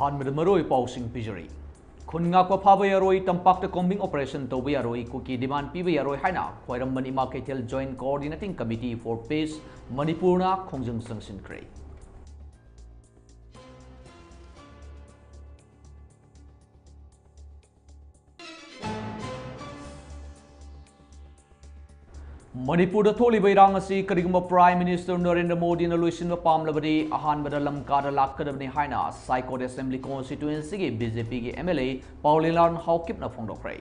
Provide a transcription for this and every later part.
Ahan Maroi Pausing Pijari. Kunga ko Pabayaroi, Tampak the combing operation to Bayaroi, Cookie demand Pibayaroi Hana, Quairam Manima Ketel Joint Coordinating Committee for Peace, Manipurna, Kongjung Sangsin Kray. Manipur the Tholi Bairangasi, Kariguma Prime Minister Narendra Modi and Lucian Pamlabadi, Ahan Badalam Kada Lakadabni Haina, Psycho Assembly Constituency, BJP MLA, Paulilan Hawkipna Fondo Kray.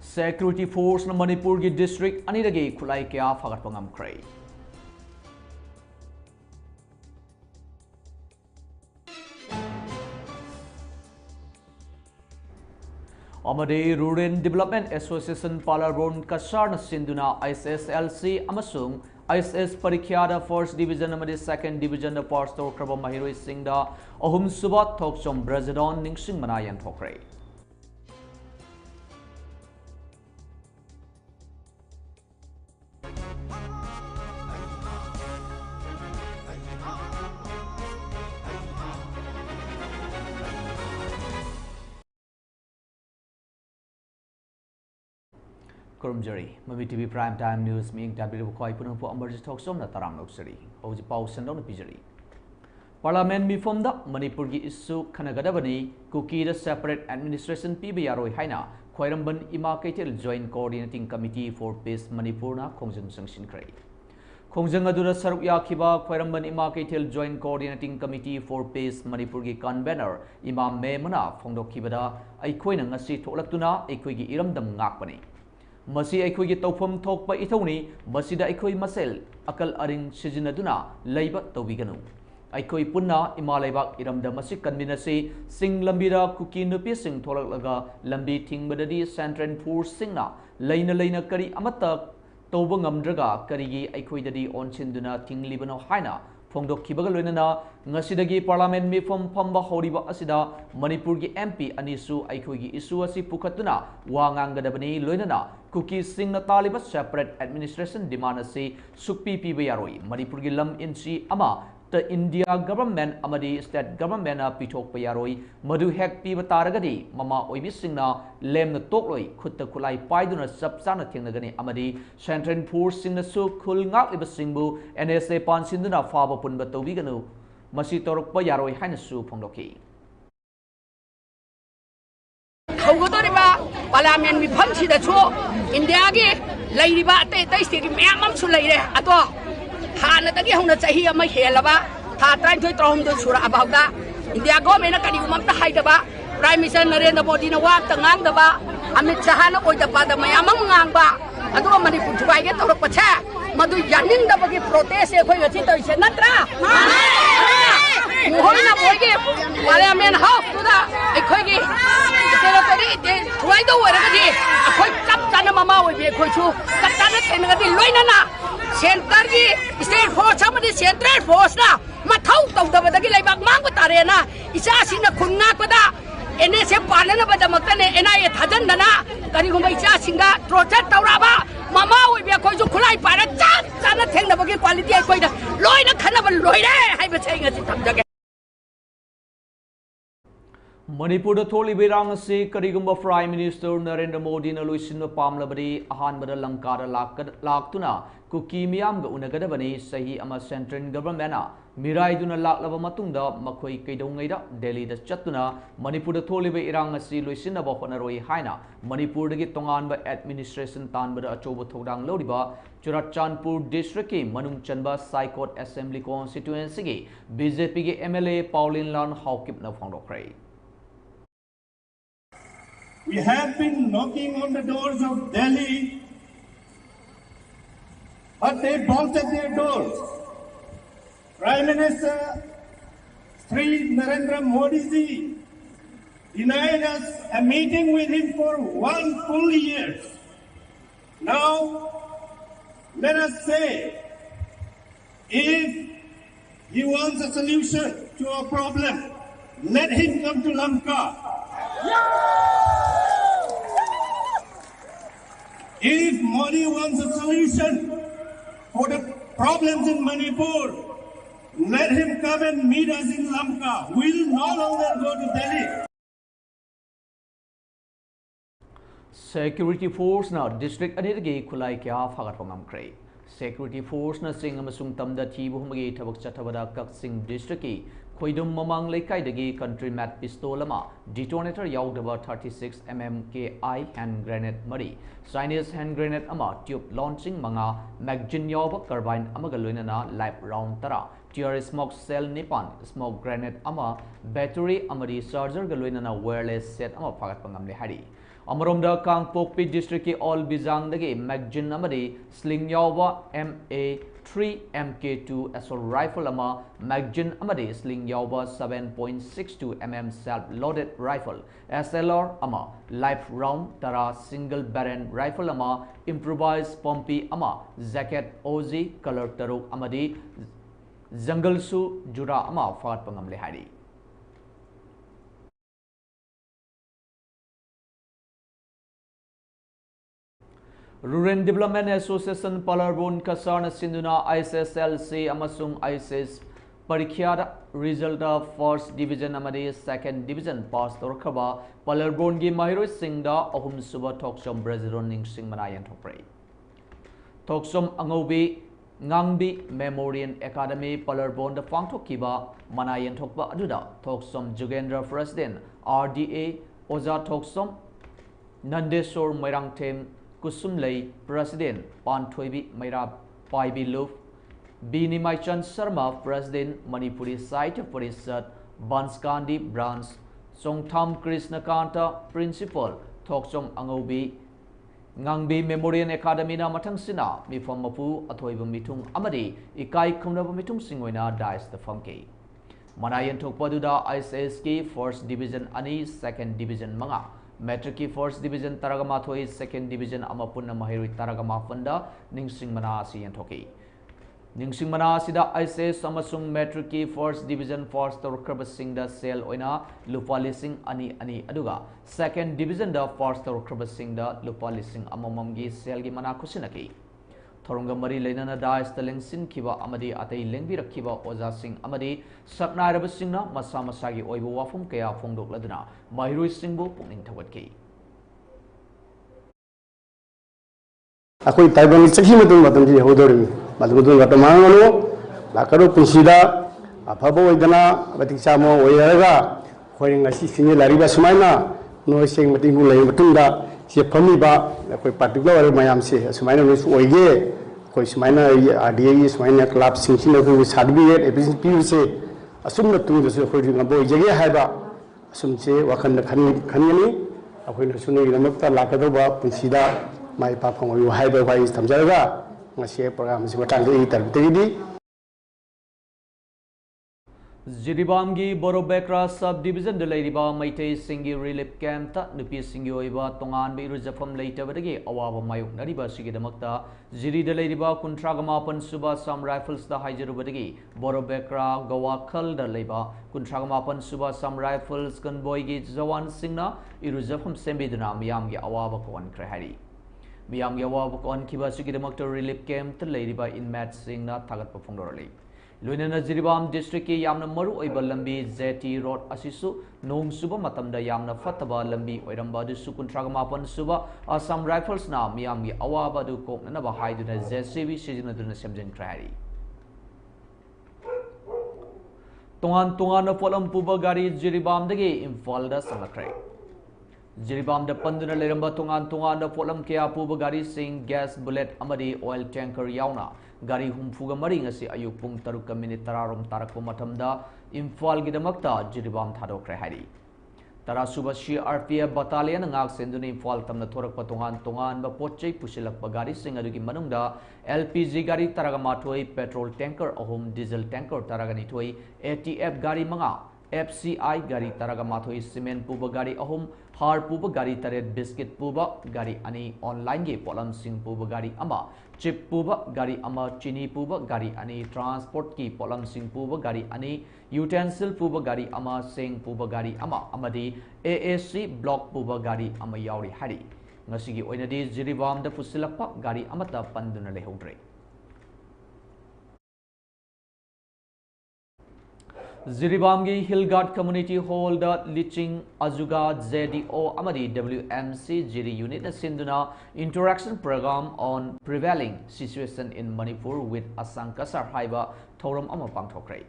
Security Force na Manipur ki district Anidagi Kulai Kya Fagatpangam Kray. Amade Rural Development Association Palarbon Kasar na Sinduna ISSLC Amasung ISS Parikhyada First Division Amade Second Division the Pastor Kraba Mahiroi Singda Ahum Subat Thoksom Brazedon Ningsing Manayan Thokray. Kurumjari, Mami TV Prime Time News, Ming W. Koi Punung for AMARJIT talk som na Taram Loksari, Oji Pau Sandon Pijari. Parliament mi from the Manipur gi issue Kanagadabani, Cookie the separate administration PBRO Haina, Quairamban Imaketel Joint Coordinating Committee for Peace Manipurna, Kongjung Sangsin Kray. Kongjung Adura Saruk Yakiba, Quairamban Imaketel Joint Coordinating Committee for Peace Manipur gi convener, Imam Memana, Fondo Kibada, Aikoinang Asi Tolaktuna, Equigi Iramdam Ngakpani. Masi Aikoi Topum talk by Itoni, Basida Aikoi Masel, Akal Aring Sizinaduna, Labor Tobiganu. Aikoi Puna, Imalabak Iram the Masik Minasi, Sing Lambira, Cookie Nupi Sing Tolalaga, Lambi Ting Badadi, Santran Poor Singna, Lena Kari Amata, Tobangam Draga, Karigi Aikoi Dadi on Sinduna, Ting Libano Haina, Fondo Kibagaluna, Nasidagi Parliament me from Pamba Horiba Asida, Manipurgi MP Anisu Aikoi Isuasi Pukatuna, Wangangadabani Lunana. Cookie Sing na Taliban separate administration demand si Sukpi PBROI Manipur gi lam insi ama the India government amadi state government na pitok payaroi madu hek pi bataragadi mama oibi singna lem na tokloi khutta kulai paiduna sapsana thengnagani amadi central force singna su khul ngak liba singbu NSA pansinduna faba punba tobiganu masi torok payaroi haina su phongdoki Parliament mi phang si da cho India ge lai ba tai state ki map su lai re ato ha na ta gi hong na chahi ama hela ba tha trai thoi trom do sura about da India government na kadi umam ta hai da ba Prime Minister Narendra Modi na wa ta ngang da ba Amit Shah na oi da pa da mayam ngang ba adu Manipur thuai ge torok pa cha madu yaning da ba gi protest e khoi gachi toi se natra mohoi na boy ge Parliament house tu da ai khoi ge Why do we already? A quick captain of Mama will be a quick captain and the Loinana. Center state force, somebody central force now. Matau of the Bagilabak Mangutarena is asking a Kunakada. And they say Parlana by the Matane and I at Hadandana. Kariguma is asking that protect Tauraba. Mama will be a quick Kulai Parrot. Sana Tang the Bagi quality. Loina Cannibal Loina. I was saying it. Manipur the Tholi Bairangasi, Karigumba Prime Minister Narendra Modi and Lucian Pamlabadi, Ahan Badalam Kada Laktuna, Cookie Miam Unagadabani, Sahi Ama Central Government, Mirai Duna Laklava Matunda, Makoi Kedongeda, Delhi the Chatuna, Manipur the Tholi Bairangasi, Lucian Abofanaroi Haina, Manipur the Gitongan by Administration Tan Bada Achoba Todang Lodiba, Churachandpur District, Manung Chanba, Psychot Assembly Constituency, BJP MLA Pauline Lan Hawkipna Fondo Kray. We have been knocking on the doors of Delhi, but they bolted their doors. Prime Minister Sri Narendra Modi ji denied us a meeting with him for 1 full year. Now, let us say, if he wants a solution to our problem, let him come to Lanka. If Modi wants a solution for the problems in Manipur, let him come and meet us in Lamka. We will no longer go to Delhi. Security force na district anidagi khulai kya phagat pangamkre. Security force na sing amasung tamda thibu humagi thabak chathabada kaksing district ki khoidum mamang laikai dagi country mat pistol ama detonator yaudaba 36 mmki hand grenade mari Chinese hand grenade ama tube launching manga magazine yawba carbine amaga loinana live round tara tear smoke cell nipan smoke grenade ama battery amari charger ga loinana wireless set ama phagat pangamle hari Amaromda Kangpokpi district ki all bizang dagi magazine amadi sling yawba MA3 MK2 assault rifle ama magazine amadi sling yawba 7.62 mm self loaded rifle SLR ama live round tara single barrel rifle ama improvised pumpy ama jacket OZ color taruk amadi jungle su jura ama fat pangamle hari Rural Development Association Palarbon Kasarna Sinduna ISSLC Amasung ISS Parikhyada result of first division amadi second division pass torkaba Palarbon gi Mahiroi Singda Ahum Suba Toksom Brazil Ning Sing Manayan Topre Toksom Angobi Ngangbi Memorial Academy Palarbon the Fangtokiba Manayan Tokba Aduda Toksom Jugendra President RDA Oza Toksom Nandesor Mairangtem Kusumlei President Panthoibi Maira Paibi Luf Bini Maichan Sharma President Manipuri Site Parishad Banskandi Branch Songtham Krishna Kanta Principal Toksom Angobi Ngangbi Memorial Academy na Matang Sina Mifam Mapu Athoiba Mitung Amadi Ikai Kumnaba Mitung Singoina Dice the Funky Manayan Tokpaduda ISSK First Division Ani Second Division Manga Metric First Division Taragamathoi Second Division Amapuna Mahiri Taragama Funda Ningsing Manasi and Toki Ningsing Manasida ISS Samasung Metric First Division First Torkraba Singda Sel Oina Lupalising Ani Aduga Second Division the First Torkraba Singda Lupalising Amamamgi Selgi Manakusinaki Thorungamari Lenana Dice the Lengsin Kiba Amadi Ate Lengvira Kiba Oza Sing Amadi Sakna Rabasingna Masamasagi Oibu Wafum Kaya Fongdok Ladana Mahirui Singbo Puning Tawatki Aku Taiwan Saki Matung Matung Hodori Matung Matamano Lakaro Punsida Apabo Idana Batisamo Oyaraga Hoing a Sini Lariba Sumaina no saying Matingu Lay Matunda Si Pamiba particular Mayam say Sumaina Oige Koismina RDA Sumaina Club Sinkin of Sadbi a business people say Assume the two the holding a boy Jagay Haba Assume say Wakanda Kanyani When Suni Namata Lakadoba Punsida My papa will hide the wise Tamjaraga, my share programs were tangled. Jiribamgi Borobekra subdivision the Ladyba Maite Singi relief camp Nupi Singioiba Tongan be Ruzafam later but again Awaba Mayuk Nariba Sigi the Makta Ziri the Ladyba Kuntragamapan Suba some rifles the Hijarubadagi Borobekra Gawakal the Leba Kuntragamapan Suba some rifles Convoy Zawan Singna Iruzafam Sembidana Miamgi Awaba Kwan Krahari Miamgi Awaba Kwan Kibasiki the Makta relief camp the Ladyba in Mat Singna Tagat Pofungorali Luinana Jiribam district ki yamna maru oiba lambi Zeti road asisu nong suba matamda yamna fataba lambi oiramba du sukuntragamapan suba Assam rifles na miyamgi awaba du kokna ba haiduna JCB sijinaduna semjin krari Tongan na folam puba gari Jiribam dagi Imphal da sanglakrai Jiribam da panduna leramba tongan na folam kya puba gari sing gas bullet amadi oil tanker yauna Gari humfuga maring asi ayuk pung taruka minit tararom tarakpo matamda Imphal gidamakta Jiribam thadokre hari Tarasuba CRPF battalion ngak senduni Imphal tamna thorak patongan ba potchei pusilak bagari sing adugi manungda LPG gari taragamathoi petrol tanker ahum diesel tanker taragani thoi ATF gari manga FCI gari taragamathoi cement puba gari ahum har puba gari taret biscuit puba gari ani online ge polam sing puba gari ama chip puba gari ama chini puba gari ani transport ki polam sing puba gari ani utensil puba gari ama sing puba gari ama amadi AAC block puba gari ama yauri hari ngasigi oinadi Jiribam da pusilakpa gari amata panduna lehodre. Jiribamgi Hillgard Community Hall da Liching Azuga ZDO Amadi WMC Jiri Unit Sinduna Interaction Program on Prevailing Situation in Manipur with Asankasar Haiba Thorum Ama Pangthokre.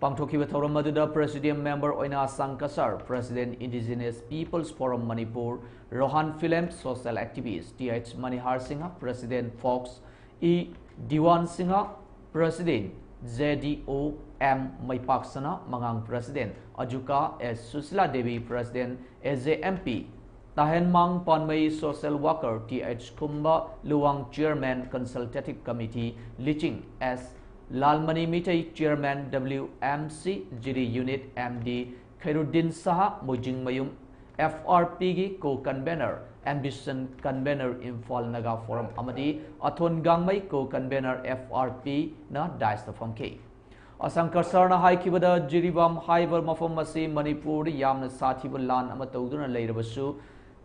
Pangthokiba Thorum Maduda President Member Oina Asankasar, President Indigenous Peoples Forum Manipur, Rohan Philem Social Activist, TH Manihar Singha, President Fox, E. Diwan Singha, President ZDO M. Maipaksana, Mangang President, Ajuka S. Susila Devi, President, SJMP, Tahen Mang Panmei Social Worker, TH Kumba Luang Chairman, Consultative Committee, Liching S. Lalmani Mitay Chairman, WMC, Jiri Unit, MD, Khairuddin Saha, Mujing Mayum, FRP Co-Convener, Ambition Convener Imphal Naga Forum Amadi, Athon Gangmai Co-Convener FRP na Dice the From K. Asankasar na haikibada Jiribam Haibar Mafamasi Manipur Yamna Satibul Lan Amatoduna Lairabasu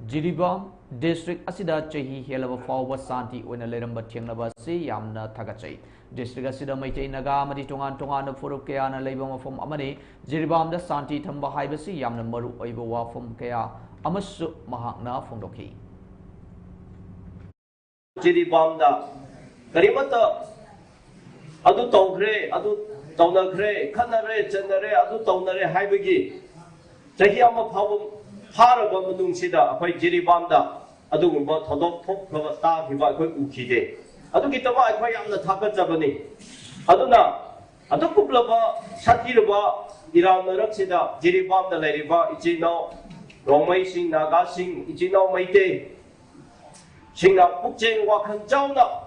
Jiribam District Asida Chahi Helava Fawa Santi Wina Leramba Tianabasi Yamna Tagachay District Asida Maitay Naga Madi Tongan Tongana Furukeana Labama from Amani Jiribam the Santi Tamba Haibasi Yamna Maru Oibawa from Kea Amasu Mahakna from Doki Jiribam da Karimata Adu Tongre Adu Tonagre, Kanare, Generate, Adu Tonare, Haibigi, Tahiyama Pabum, Parabam Sida, quite Jiribanda, Adumba, Todok, Provasta, Hiva, Ukide. Adukitava, quite am the Taka Jabani. Aduna, Adukuplava, Satiraba, Iran Raksida, Jiribam, the Ladiva, Ichino, Romay Sing, Naga Sing, Ichino Maite, Singa, Puching, Wakan Jauna,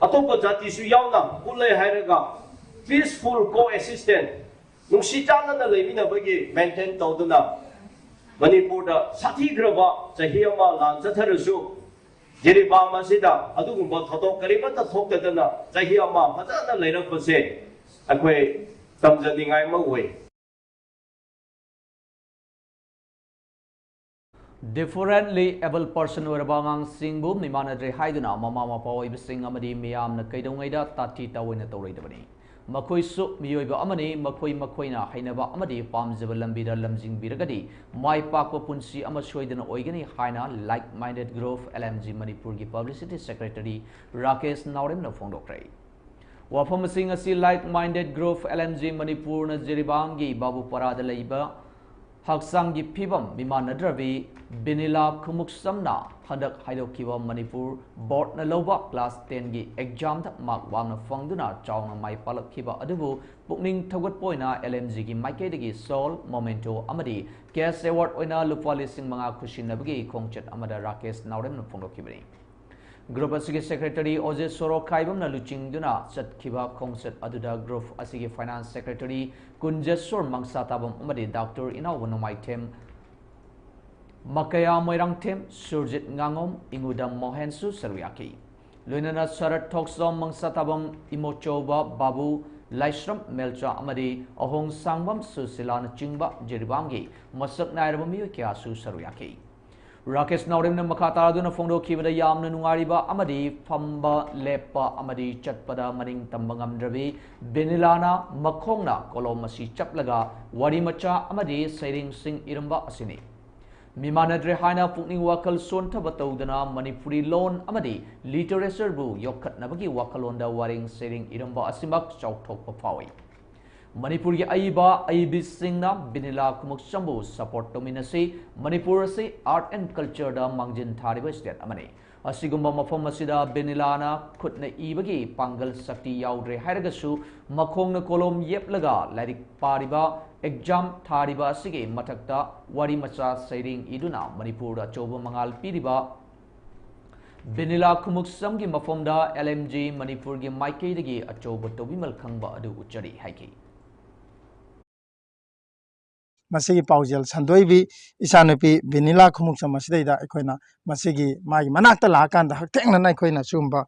Atopa Jati Suyana, Ule Haraga. Peaceful coexistence. Nung si Chana na lemina bagi maintain tawduna Manipur da sati graba sahiyama lan satharasu Jiribam asida adugumba thodok karibata thokdana sahiyama phajana leirakpase akhoi tamjaningai ma oi. Differently able person Urabangang Singbu Mimanadre Haiduna Mama Mapawi Sing Amadi Miam na Kaidongaida Tati Tawina Toridabani. Makoi su miyoiba amani makoi makoina hainaba amadi pamjaba lambida lamjing biragadi mai pakwa punsi ama soidana oigani haina like-minded growth LMG Manipur gi Publicity Secretary Rakesh Naurem na phongdokre wafam sing asi like-minded growth LMG Manipur na Jiribangi babu parada leiba haksangi phibam mimanadrabi binila khumuksamna hadak haidokiwa Manipur board na loba class 10 gi exam da mark wamna fangduna chawna mai palakhiba adubu pukning thogat poina LMG gi maikei sol momento amadi cash award oina lupa lising mga khushinabagi khongchet amada Rakesh Naurem na phongdokibani Group asigi Secretary Oje Soro Kaibam na luching duna chatkhiba khongchet aduda group asigi Finance Secretary Kunjesor Mangsatabam amadi Dr. Inaw Nomaitem Makaya Moirangtem Surjit Ngangom Ingudam Mohensu Saruyaki Luinana Sarat Toksom Mangsatabam Imochoba Babu Laishram Melcha Amadi Ahong Sangbam Susilana Chingba Jiribamgi Masak Nairabami Kyasu Saruyaki Rakesh Naurem na makata aduna phongdo khibada yamna nungariba amadi phamba lepa amadi chatpada maning tambangam drabi benilana makhongna kolom masi chaplaga wari macha amadi sairing sing iramba asini mimanadre haina pukning wakal son thabatawdana Manipuri loan amadi literature bu yokhatnabagi wakalonda waring sairing iramba asimak chauthokpa phawi Manipur ki aiba singna binila kumuk sambu support dominasi Manipur si art and culture da mangjin thariba state amani asigumba mafam asida binilana khutna ibagi pangal sakti yaudre hairagasu makhongna kolom yeplaga lairik pariba exam thariba asige mathakta wari macha sairing iduna Manipur da choba mangal piriba binila kumuk samgi mafamda LMG Manipur gi maikei dagi achoba tobimal khangba adu uchari haiki Masigi paujel sandoibi isanupi binila khumuk samasida akoina masigi magi manakta lakanda haktengna na akoina sumba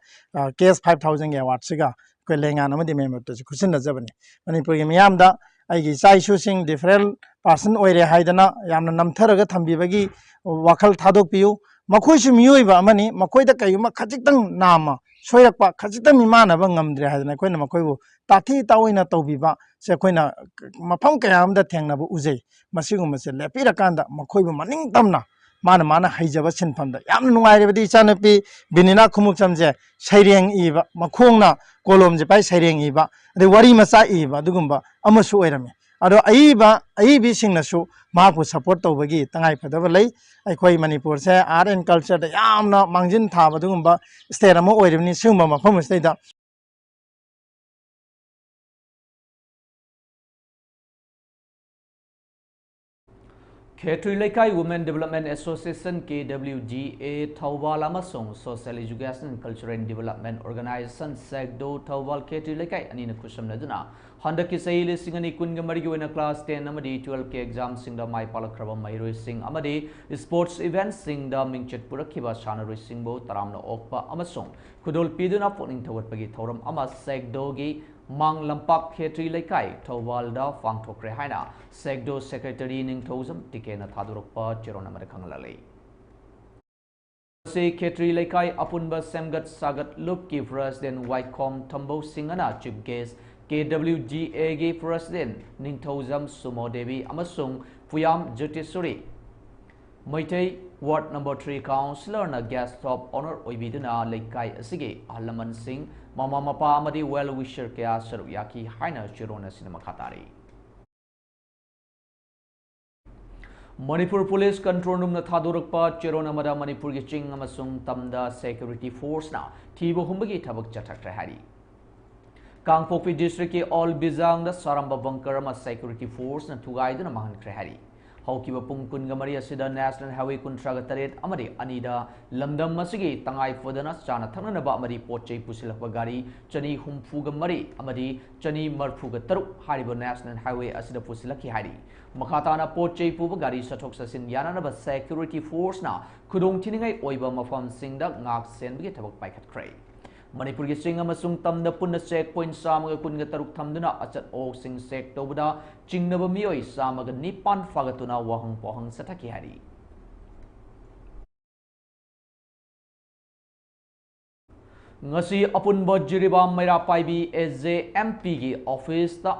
case 5000 award siga ko lenga namadi memot kusinda jabani Manipur gi miyamda aigi sai shusing different person oire haidana yamna namtharaga thambibagi wakal thadok piu मखोइसु मियोइबा अमनी मखोइदा कयुमा खजितंग नामा सोयरपा खजितंग मिमानबा ngamdre हादना Koyna मखोइबो ताथि ताओइना तौबिबा से कोइना मफम कयामदा थेंगनाबो उजै मसिगुमसे लेपिरकांदा मखोइबो मनिंग तमना माना माना हैजबा सिनफमदा यामना नुंगाइरेबदि इचानपि बिनिना खुमुकसमजे सैरेंग इबा मखोंना कोलमजे पाइ सैरेंग इबा अदे वारी मचा इबा दुगुम्बा अमसु ओइरमे अदो अईबी सिंगनसु माकु support तौबगी तंगाइ फदबा लै अखोई मणिपुर से आर्ट एंड कल्चर दा यामना मांगजिन थाबा दुगुम्बा स्टेट अमा ओइरबनि सिगुम्बा मफम state Khetri Lekai Women Development Association KWGA Thawal Amasung Social Education and Cultural and Development Organization SEGDO Thawal Khetri Lekai Anina Kusam Naduna Honda Kisai listing an Ikun Gamari in a class 10 Amadi 12 K exam sing the Mai Palakrava Mayru sing Amadi sports events sing the Mingchet Purakiba Shana Racing Bo Taramna Okpa Amasung Kudol Piduna Putting Tawat Pagi Thoram Ama SEGDO Mang Lampak Khetri Lekai Thawalda Fang Tokre Haina SEGDO Secretary Ning Thosam Tikena Thadurukpa Chirona Marakangalali Se Khetri Lekai Apunba Semgat Sagat Lupki President Whitecom Tambo Singana Chief Guest KWGA President Ning Thosam Sumo Devi Amasung Puyam Jutisuri Moitei Ward number 3 Councillor na guest of honor Oibiduna Lekai Asige Alaman Singh Mama Mapa Amadi well wisher kaya Saruyaki Haina Chirona Cinema Katari Manipur Police Control Room na Thadurukpa Chirona Mada Manipur Giching Amasung Tamda Security Force na Tibo Humbagi Tabak Chatak Hari Kangpopi District ki All Bizang da Saramba Bunkarama Security Force na Tugaiduna Mahan Krehari Haukiba Pungkun Gamari Asida National Highway Kuntragataret Amadi Anida Lamdam Masigi Tangai Fodana Chana Tanganaba Amadi Poche Pusilakagari Chani Humfuga Mari Amadi Chani Marfuga Taru Haribo National Highway Asida Pusilaki Hari Makatana Poche Pubagari Satok Sasin Yananaba Security Force na Kudong Tiningai Oiba Mafam Singda Ngak Sen Bigetabak Baikat Cray Manipur gi sing amasung tamda punna checkpoint samaga kunga taruk thamduna achat ok sing sek tobda chingnaba mioi samaga nipan fagatuna wahang pohang sathaki hari ngasi apunba jiriba maira paibi AJMP gi office ta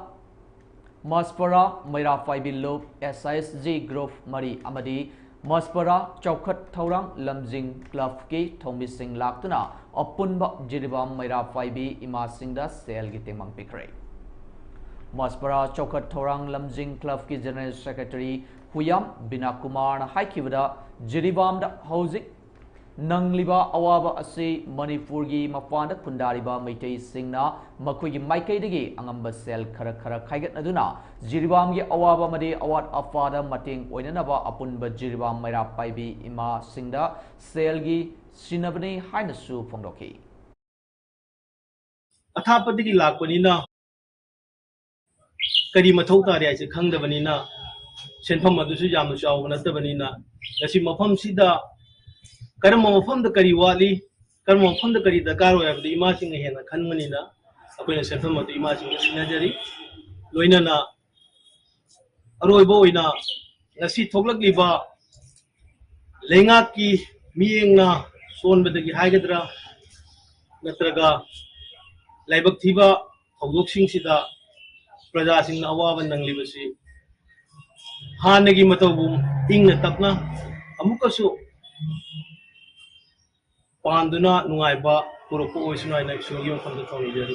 Maspara maira paibi lob SISG group mari amadi Maspara Chaukat Taurang Lamjing Club ki Thomi Singh Laktuna Apunba Jiribam Maira Faibi Ima Singda Sel Gitimang Pikre Maspara Chaukat Taurang Lamjing Club ki General Secretary Huyam Binakumar Haikivada Jiribam da Housing Nangliba Awaba Asi Manipur gi Mapanda Kundariba Maitei Singna Makuigi Maikai digi Angamba Sel Kara Kaigat Naduna Jiribam gi Awaba Madi Awat Afada Mating Oinanaba Apunba Jiribam Maira Paibi Ima Singda Sel gi Sinabani Hainasu Fondoki Athapati Lakwanina Kadi Matota Rice Kandavanina Senpam Madusu Yamusha Natavanina Yasimapam Sida Karamo from the Kariwali, Karamo from the Kari, the Karo of the imaging and the Kanmanina, upon a settlement of the imaging synergy, Loinana Aroiboina, Nasi Toglagiba, Lengaki, Miena, Son with the Hagadra, Natraga, Labaktiva, Hogloxing Sida, Pradas in Awav and Nanglivasi, Hanagi Matobum, Ing the Tapna, Amukasu. Panduna Nuaiba, Puroko is not next to you from the Tony.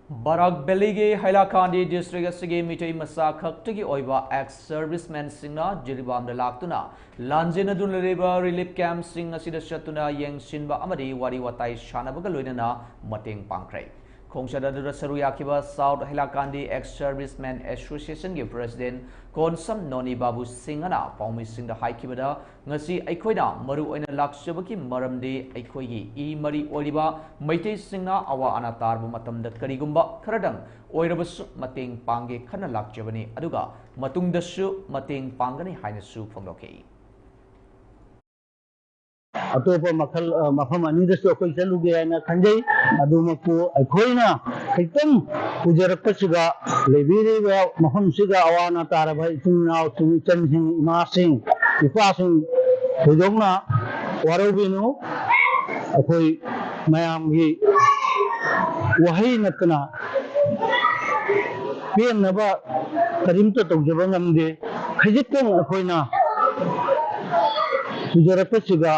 Barak Belige Hailakandi District Asige Mitei Masakak Tiki Oiba ex servicemen Singna Jiribam de Laktuna Lanjina Dunariba Relief Camp Sing Asida Shatuna Yang Shinba Amadi Wari Watai Shanabagaluna Mating Pankray Kongshada Saruyakiba South Hailakandi ex servicemen Association gi President Konsam Noni Babu Singana Paumi Sing the Haikibada Ngasi Aikoida Maru Oina Lakshabaki Maramde Aikoigi E Mari Oliba Maite Singna Awa Anatar Matam the Karigumba Karadang Oirabus Mating Pange Kana Lakjabani Aduga Matung the Shu Mating Pangani Hainasu from Loki अतोप मखल मफम अनिदसु अखोई चलुगे हाइना खंजै अदुमकु अखोइना खितम उजरकपसिगा लेबिरिबा मफमसिगा अवाना तारबा इसिंनाव चनसिंग इमासिंग इपासिंग थोदोंना वारौबिनु अखोई मयामगी वही नतना पेनबा करीमता तौजबा नमदे खजितन अखोइना सुजरकपसिगा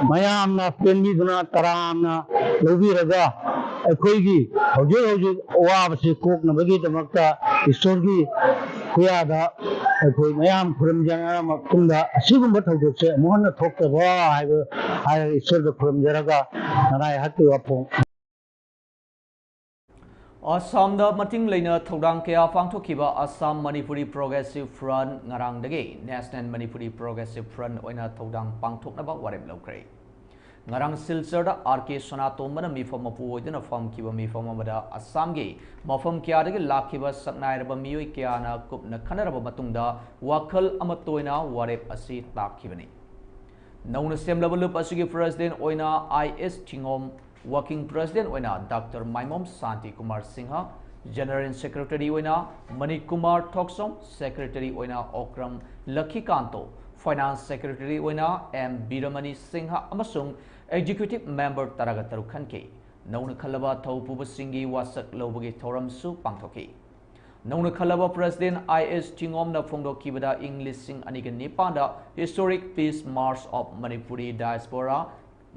मयामना पेनबीदुना तरामना लौबिरगा अखोइगी हौजे हौजे अवाबसे कोकनबगीदमक्ता ईश्वरगी खुयादा अखोइ मयाम खुरमजना मक्तुंदा असिगुंबा थौदोकसे मोहन थोक्तबा हाय ईश्वरदा खुरमजरगा नराय हत्तु अपों Assam da mating leina thodang kaya pangthokiba Assam Manipuri Progressive Front ngarangdagi National Manipuri Progressive Front oina thodang pangthoknaba warem lokre ngarang Silchar da RK Sonatomana mifam mapu oidina fam kiba mifam amada Assam gi mafam kya dagi lakhiba saknairaba miyoi kya na kupna khanaraba matungda wakhal amatoina warep asi takhibani nauna semlaba lup asigi president oina IS Tingom Working President oina Dr. Maimom Santi Kumar Singha, General Secretary oina Mani Kumar Thoksom, Secretary oina Okram Lakhikanto, Finance Secretary oina M. Biramani Singha amasung Executive Member Taragataru Khanke, Nauna Khalaba Thaupuba Singhi Wasak Lobagi Thoramsu Pangthoki. Nauna Khalaba President IS Tingom na Fongdo Kibada English Sing Anigan Nipanda Historic Peace March of Manipuri Diaspora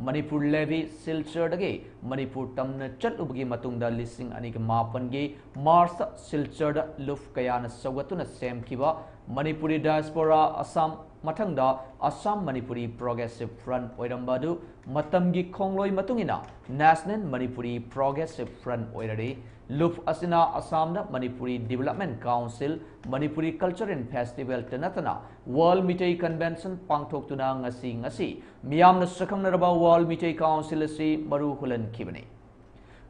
Manipur Levy Silchar dagi Manipur tamna chatubagi matungda listing anig mapangi Mars Silchar luf kayana sagatuna sem kiba Manipuri Diaspora Assam matangda Assam Manipuri Progressive Front oirambadu matamgi kongloi matungina National Manipuri Progressive Front oirari luf asina Assam da Manipuri Development Council Manipuri Culture and Festival tanatana World Mitei Convention pangthoktuna ngasi miyamna sakhamnaraba World Mitei Council asi maru hulan kibani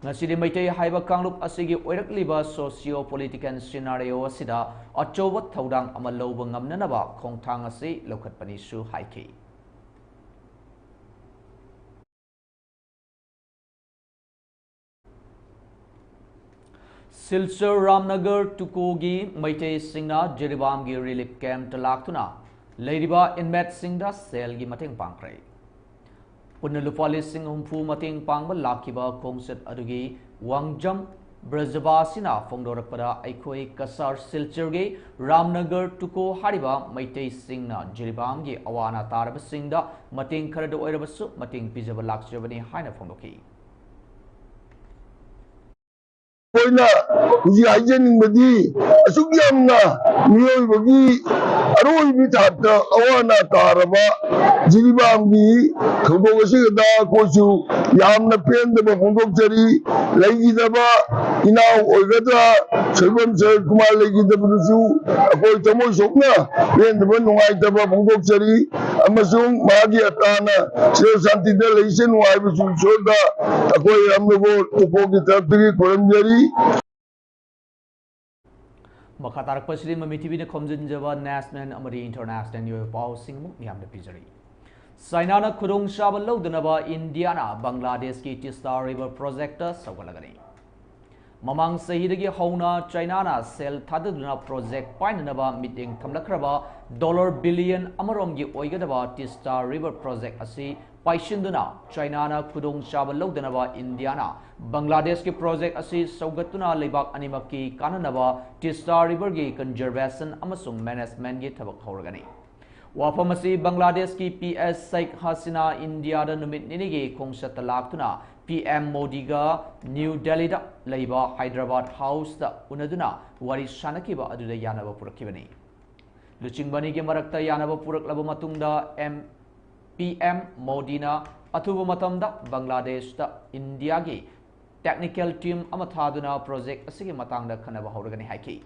ngasidi Mitei haiba kanglup asigi oirakliba socio political scenario asida achoba thodang ama loba ngamnanaba khongthang asi lokhatpani su haiki Silchar Ramnagar Tukogi Maitei Singna Jiribamgi Relief Camp Talaktuna Ladiba Inmet Singda Selgi Mating Pangkrai Punalupali Sing Humpu Mating Pangba Lakiba Kongset Adugi Wangjam Brajabasina Fongdorakpada Aikoi Kasar Silchargi Ramnagar Tuko Hariba Maitei Singna Jiribamgi Awana Tarab Singda Mating Karadu Oirabasu Mating Pijaba Lakjavani Haina Fongdoki Koyna जी हाइजेनिंग बदी असुग्यामना मियोय बगी अरोय बिथात Awana तारबा जिरिबामगी खबोगसिगदा कोसु यामना पेंदबा फोंदोकचरी लैगिदबा इनाव ओइगदा Soibam sir Kumar लैगिदबदुसु अकोय तमोय सोकना पेंदबा नुंगाइदबा फोंदोकचरी अमसुंग मागी अताना save शांतिदा लैसे नुंगाइबसु सोदा अकोय हमनगो तुकोगी तरफदगी कोरमजरी Makatar Pasiri Mami TV ne Komjin Java National Amari International Yo Pau Singmu Yamna Pijari Sainana Kurung Shabalo Dunaba Indiana Bangladesh ki Tista River Project Sagalagani Mamang Sahidagi Hona China na Sel Thaduna Project Painaba meeting Kamlakraba $1 billion Amarongi Oigadaba Tista River Project Asi Paishinduna China na Kudung Shabalo Dunaba Indiana Bangladesh ki project asi Saugatuna Libak Animaki Kananaba Tista River gi Conservation Amasung Management gi Tabak Horgani Wafamasi Bangladesh ki PS Sheikh Hasina India da Numit Ninigi Kongsat Laktuna PM Modi ga New Delhi da Laiba Hyderabad House da Unaduna Wari Shanakiba Aduda Yanaba Purakibani Luchingbani gi Marakta Yanaba Puraklaba Matungda PM Modi na Atubu Matamda Bangladesh da India gi Technical team Amathaduna project asigi matangda khanaba horgani haiki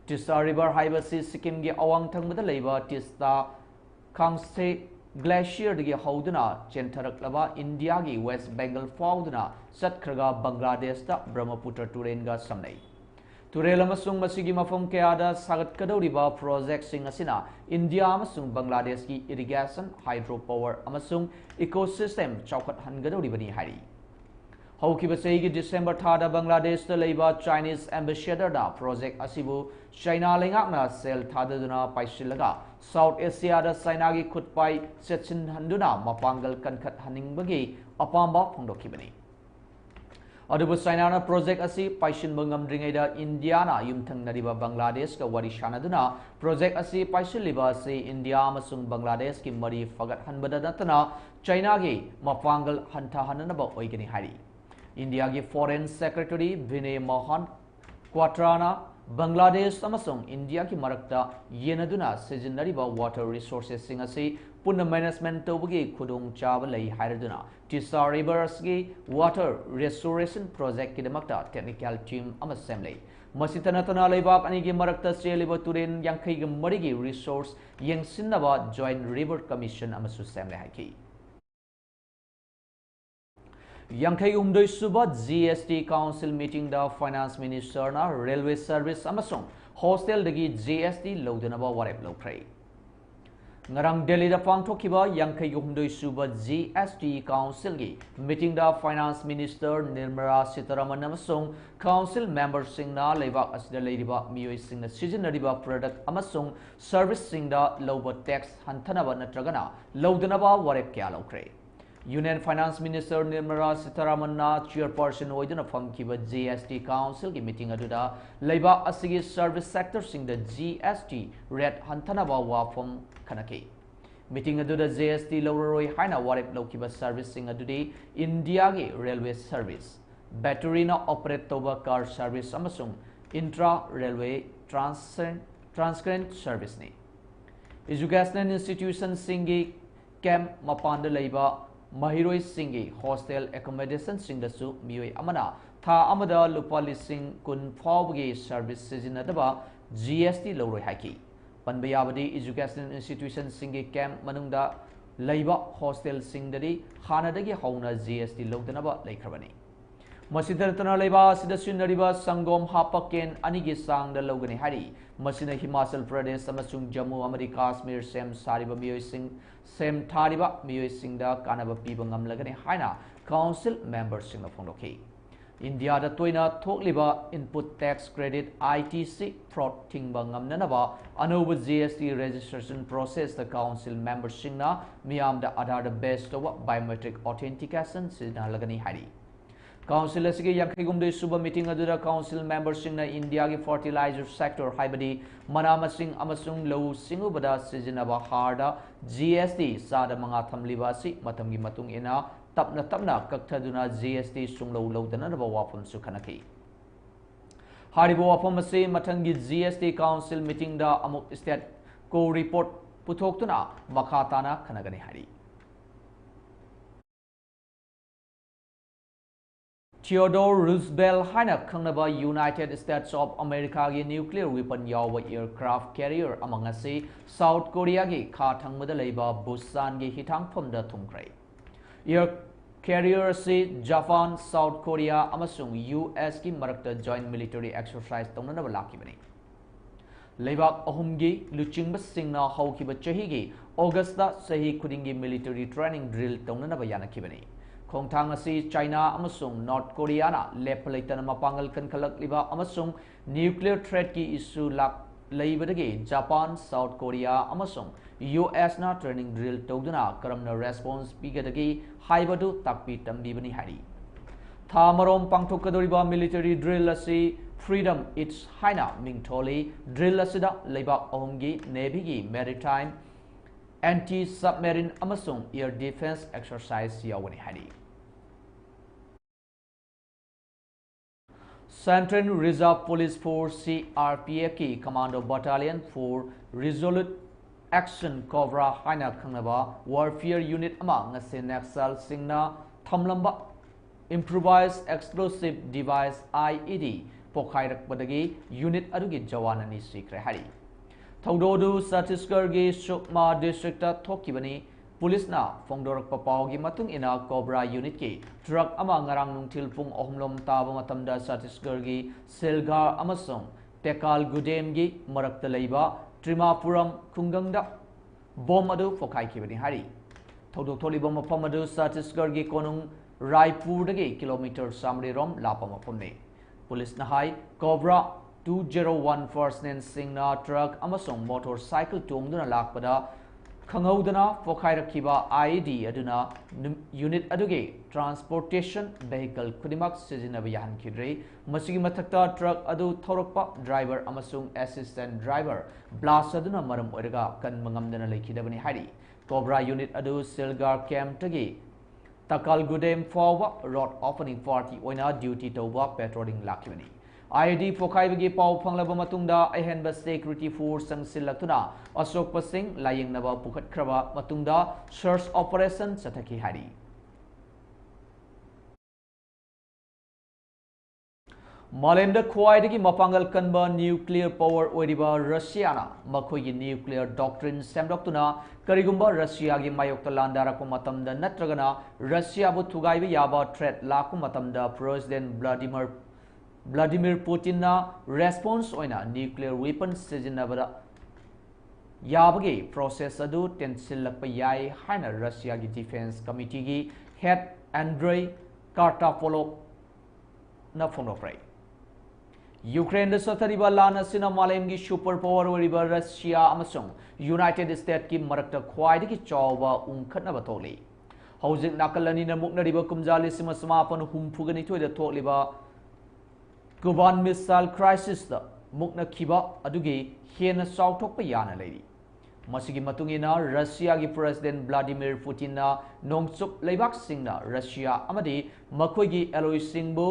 Tista River Haibasi Sikkim gi awang thangmada leiba Tista Kangse Glacier digi hauduna Chentaraklaba India gi West Bengal fauduna Satkraga Bangladesh da Brahmaputra Turenga samnai Turel amasung masigi mafam kayada sagat kadoriba project sing asina India amasung Bangladesh ki irrigation hydropower amasung ecosystem chaukat hangadoribani hari. Haukiba seigi December thada Bangladesh ta leiba Chinese ambassador da project asibu China lengakna sel thadaduna paisilaga South Asia da China gi khutpai setsin handuna mapangal kankhat haningbagi apamba phongdokibani. Adubu China project asi paisin bangamdringaida India na yumthangnariba Bangladesh ka wari shanaduna project asi paisiliba se India amasung Bangladesh ki mari fagat hanbada natana China gi mapangal hantha hananaba oigani hari. India ki Foreign Secretary Vinay Mohan Quatrana Bangladesh amasung India ki marakta yenaduna sijinnariba water resources sing asi punna management tawbagi khudung chaba lei hairaduna Tisa Rivers ki water restoration project ki damakta technical team ama semlei masitanatana leibak ani ki marakta cheliba turen yankhai gi marigi resource yengsinnaba joint river commission amasu semlei haiki Yankhai umdoi suba GST Council meeting da Finance Minister na Railway Service amasung hostel dagi GST laudanaba warep lokrai. Ngarang Delhi da pangthokiba Yankhai umdoi suba GST Council gi meeting da Finance Minister Nirmala Sitharaman amasung Council members sing na leibak asida leiriba miyoi sing na sijinnariba product amasung service sing da loba tax hantanaba natragana laudanaba warep kya lokrai. Union Finance Minister Nirmala Sitharaman na chairperson oiduna famkiba GST Council ki meeting aduda leiba asigi service sector sing the GST rate hantanaba wafam khanaki meeting aduda GST loroi haina warep lokiba service sing adudi India gi railway service battery na operate toba car service amasung intra railway transcurrent service ni educational institution singi camp mapanda leiba Mahiroi Singi hostel accommodation singdasu miyoi amana tha amada lupa lising kun phawgi service sizinadaba GST loroi haki panbayabadi educational institution singi camp manungda leiba hostel singdari hanadagi hauna GST logdanaba leikrabani masidartana leiba sida sunariba sangom hapaken anigi sangda logani hari masina Himachal Pradesh amasung Jammu amadi Kashmir sem sariba miyoi sing sem thariba miyoi singda kanaba piba ngamlagani haina council members sing phongdoki India da toina thokliba input tax credit ITC fraud thingba ngamnanaba anoba GST registration process the council members singna miyam da Aadhaar da based over biometric authentication sina lagani hari Council asigi yankhigumde suba meeting adura council members singna India gi fertilizer sector haibadi manamasing amasung low singubada sizinaba harda GST sada manga thamliba si matamgi matung ina tapna kakthaduna GST sunglo lodana ba wafum su khanaki haribo wafum ase mathangi GST council meeting da amuk state ko report puthoktuna makhatana khanagani hari Theodore Roosevelt haina khangnaba United States of America gi nuclear weapon yawa aircraft carrier among ase South Korea gi kha thangmada leiba Busan gi hitangphom da thumkrai air carrier ase Japan South Korea amasung US gi marakta joint military exercise tongnaba lakibani leibak ahum gi luchingba singna haukiba chahi gi August da sahi khudingi military training drill tongnaba yanakibani Khongthang asi China amasung North Korea na lepalaitana mapangal kankhalak liba amasung nuclear threat ki issue lak leibadagi Japan South Korea amasung US na training drill tawduna karamna response pigadagi haibadu takpi tambibani hari Thamarom pangthokadoriba military drill asi freedom its haina mingtholi drill asida leibak ahumgi navy gi maritime anti-submarine amasung air defense exercise yawani hari Central Reserve Police Force CRPF ki Commando Battalion for Resolute Action Cobra haina khangnaba warfare unit ama ngase Naxal singna thamlamba improvised explosive device IED pokhairakpadagi unit adugi jawanani sikre hari Thaudodu Chhattisgarh gi Sukma district ta thokibani पुलिसना फोंदोरकपा Pawgi मतुंग इना cobra unit की truck अमा ngarang nungthil pung ohmlom taba matamda Chhattisgarh gi Selgar amasong Tekal Gudem gi marakta leiba Trimapuram khungangda bom adu fokai kibani hari thodok tholiba mafam adu Chhattisgarh gi konung Raipur dagi kilometer samri rom lapa mafamne police नहाई COBRA 201 first नेन सिंगना truck अमसों motorcycle टोंगदुना लाकपदा खंगौदना फोखाइरखिबा ID अदुना unit अदुगे ट्रांसपोर्टेशन वेहिकल खुदिमक सिजिनबा याहनखिद्रे मसिगी मथक्ता ट्रक अदु थौरकपा ड्राइवर अमसों असिस्टेंट ड्राइवर ब्लास्ट अदुना मरम ओइरगा कनमंगमदना लेखिदबनि हारि कोबरा यूनिट अदु सिलगार कैंप तगे Takal Gudem Fawa Road Opening Party oina duty tauba patrolling lakibani. ID Fokai pau panglaba matungda ahenba security force sang silatuna Asok Pasing laying naba pukhat kraba matungda search operation sathaki hari. Malemda Khwaidagi Mapangal Kanba nuclear power oiriba Russiana Makogi nuclear doctrine semdoktuna Karigumba Russia gi mayokta landara ko matamda natragana Russia bu thugaibi yaba threat la ko matamda President Vladimir Putin na response oina nuclear weapons sizinabada yabagi process adu tensil lakpa yai haina Russia gi defense committee gi head Andrei Kartapolov na phonoprai Ukraine da sathariba lana sina malem gi super power oriba Russia amasong United States ki marakta khwai gi chawba ungkhatna ba tholi hojik nakalani na muknariba kumjali sima samapan humphugani thoida tholiba Kuban missile crisis da mukna khiba adugi hena sauthokpa yana leiri masigi matungina Russia gi President Vladimir Putin na nongchup leibak singna Russia amadi makhoi gi alloy singbu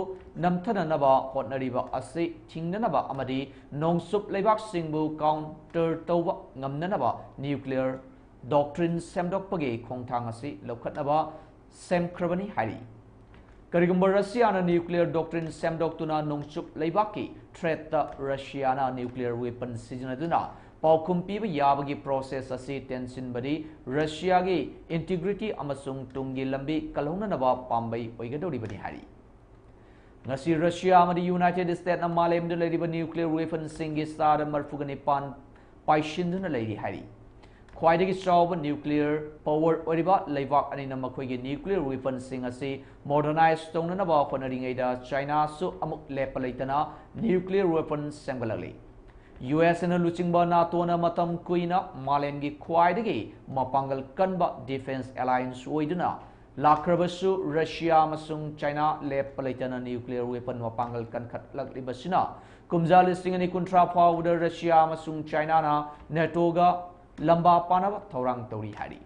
namthana naba hotnariba ase thingnanaba amadi nongchup leibak singbu counter tawba ngamnanaba nuclear doctrine semdokpage khongthang ase lokhatnaba semkhrabani hari karigumba Russia na nuclear doctrine semdoktuna nongchup leibaki threat ta Russia na nuclear weapon sijanaduna Paukum piba yabagi process asi tension badi Russia gi integrity amasung tungi lambi kalhona naba pambai oigadori bani hari ngasi Russia amadi United States na malem de leiriba nuclear weapon singi star marfugani pan paishinduna leiri hari khwaidagi chawba nuclear power oriba leibak ani na makhoi gi nuclear weapon sing asi modernize tongna naba honaringai da China su amuk lepalaitana nuclear weapon semgalali US na luchingba NATO na matam kuina malemgi khwaidagi mapangal kanba defense alliance oiduna lakrabasu Russia amasung China lepalaitana nuclear weapon mapangal kankhat laklibasina kumjal singani kuntra fawda Russia amasung China na NATO ga lamba panaba thorang tori hari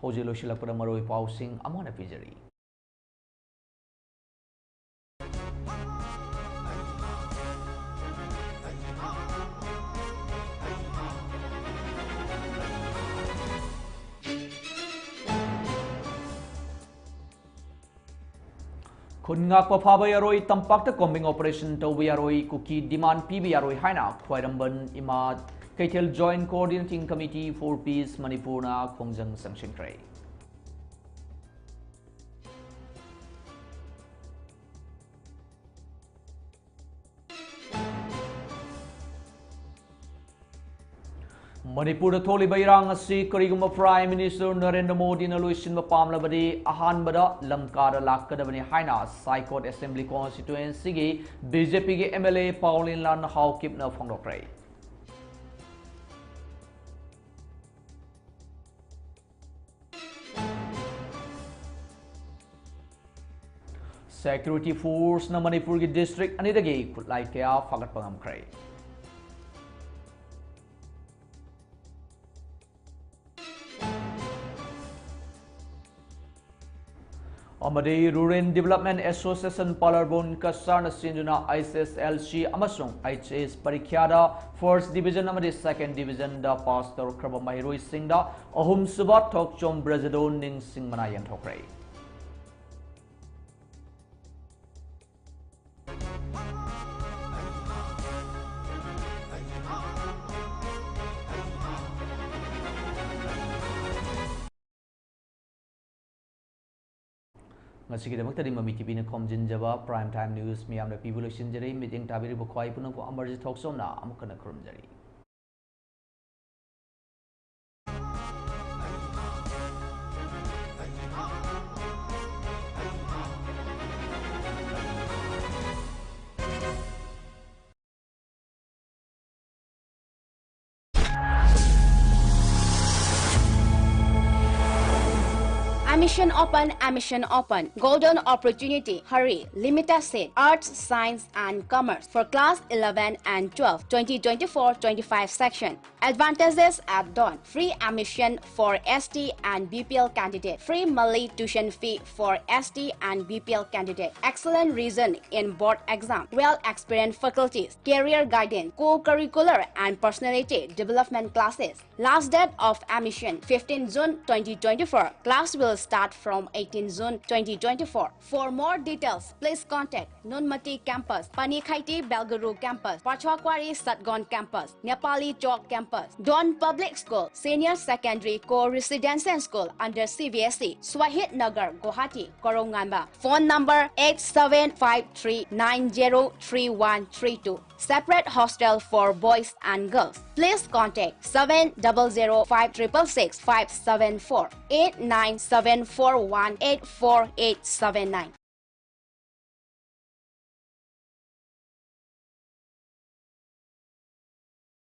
hojilo shilakpada maroi pausing amona pijari Khungak pafaba yaroi tampakta combing operation tawbi yaroi kuki demand pibi yaroi haina khwairamban imad Kaitel Joint Coordinating Committee for Peace Manipur na khongjang sangshingkrai Manipur tholi bairang asi kariguma Prime Minister Narendra Modi na luisin mapamlabadi ahanbada lamkara lakkadabani haina Saikot Assembly Constituency gi BJP gi MLA Pauline Lan Haukip na phongdokrai Security Force na Manipur gi district anidagi kutlai kaya fagat pangamkrai Amadi Rural Development Association Palarbon Kasarna Sinjuna ISSLC Amasung HS Parikyada First Division Amadi Second Division da Pastor Kraba Mahiroi Singda Ahum Subat Tok Chom Brazadon Ning Sing Manayan Tokray ꯉꯁꯤꯒꯤꯗꯃꯛꯇꯗꯤ ꯃꯃꯤ ꯇꯤꯚꯤꯅ ꯈꯣꯝꯖꯤꯟꯖꯕ prime time news ꯃꯤꯌꯥꯝꯅ ꯄꯤꯕ ꯂꯣꯏꯁꯤꯟꯖꯔꯤ ꯃꯤꯠꯌꯦꯡ ꯇꯥꯕꯤꯔꯤꯕ ꯈ꯭ꯋꯥꯏ ꯄꯨꯝꯅꯃꯛꯄꯨ ꯑꯃꯔꯖꯤꯠ ꯊꯣꯛꯁꯣꯝꯅ ꯑꯃꯨꯛ ꯍꯟꯅ ꯈꯨꯔꯨꯝꯖꯔꯤ Admission open. Golden opportunity. Hurry. Limited seat. Arts, Science and Commerce for class 11 and 12. 2024-25 section. Advantages at dawn. Free admission for ST and BPL candidate. Free monthly tuition fee for ST and BPL candidate. Excellent reason in board exam. Well-experienced faculties. Career guidance. Co-curricular and personality development classes. Last date of admission 15 June 2024. Class will start from 18 June 2024. For more details, please contact Nunmati Campus, Panikhaiti Belguru Campus, Pachwakwari Satgon Campus, Nepali Chowk Campus, Don Public School, Senior Secondary Co-Residential School under CBSE, Swahit Nagar, Guwahati, Korongamba. Phone number 8753903132. Separate hostel for boys and girls. Please contact 7005666 574 897418489.